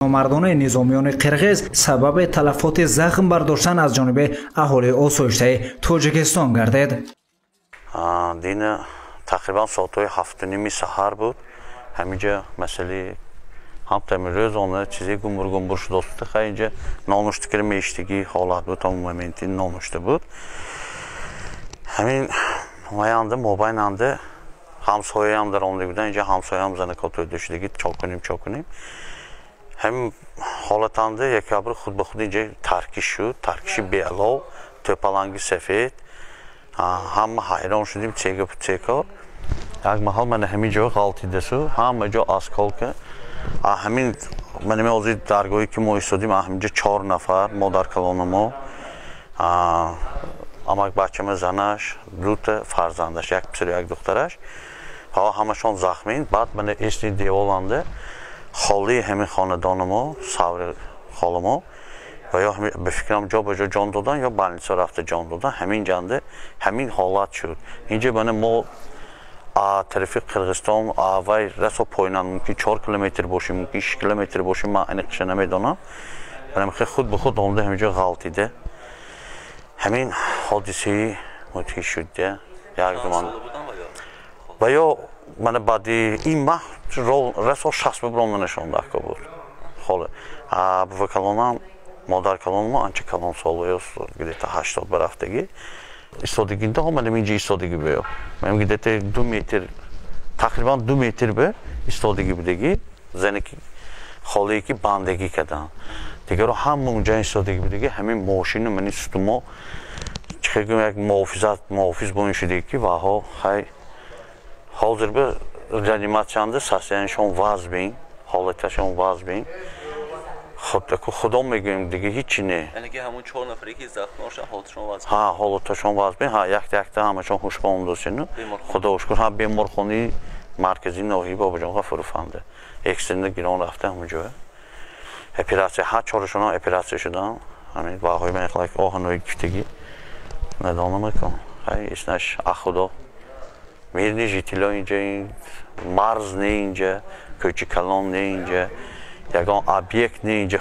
مردان نظامیان قرقیز سبب تلفات زخم برداشتن از جانب اهالی آسایشته تاجیکستان گردید. دین تقریبا ساعت 7:30 سحر بود. همینجا مسئله هم تمیروز آنها چیزی گمبر شده است. خیلی نانوشته که میشتگی حالت بود تا مومنتی نانوشته بود. همین مایانده موبایل انده همسایه‌ام در آمده بودن. اینجا همسایه‌ام زنکات داشتگی چاکنیم. هم حالت انده یک ابر خود به خود اینجا ترکیش شد. ترکیشی بیالو توپلانگی سفید. هم حیران شدیم چیکار. یک محل من همینجا غلطی دستو. هم جا اسکال که همین من می‌آوری درگاهی که ما ایستادیم همینجا 4 نفر ما در کلان ما. اما یک بچه زنش، 2 فرزندش، یک پسر یک دخترش. همشون زخمین. بعد من استی دیوالنده خالی همین خاندان ما، ساور خاله ما و یا به فکرم جا به جا جان دادن یا بالنیسا رفته جان دادن. همین جنده همین حالت شد. اینجا من ما طرف قرقستان آوای رسو پایینان ممکن 4 کیلومتر باشیم، ممکن 6 کیلومتر باشیم. من اینکش نمیدونم. من خود به خود آمده همینجا غلطیده. همین حادثه متوجه شده. یک زمان و یا من بعدی این ماه رسو شخص ببرم نشان داد که بود. خاله به کلانم مادر کلانم آنچه کلان سالی است گذشته تا 80 برفتگی. ایستادگی هم من اینجا ایستادگی بیام. من گذشته 2 متر تقریبا 2 متر به ایستادگی بودگی. زنی که خاله کی باندگی کردن. دیگه رو هم اونجا ایستادگی بودگی. همین ماشین من استوما چه یک محافظ بون شده کی و ها خی حاضر به رانیمات چنده ساسیانشون واز بین حالتشون واز بین. خدا میگیم دیگه هیچی نه. یعنی که همون 4 نفری که زخم داشتن حالتشون واز بین. ها حالتشون واز بین. ها یک تا همشون خوشبان داشتن. خدا شکر ها بیمارخانه مرکزی ناحیه باباجان فروخنده. اکسیدنت گیران رفته همونجا. اپراسیون ها 4شون اپراسیون شدن. همین واقعی من خلاص آهنوی گفتگی ندانم میکنم. خیلی اسمش خدا میرنی جیتیلا اینجا این مرز نه اینجا کوچی کلان نه اینجا یگان ابیکت نه اینجا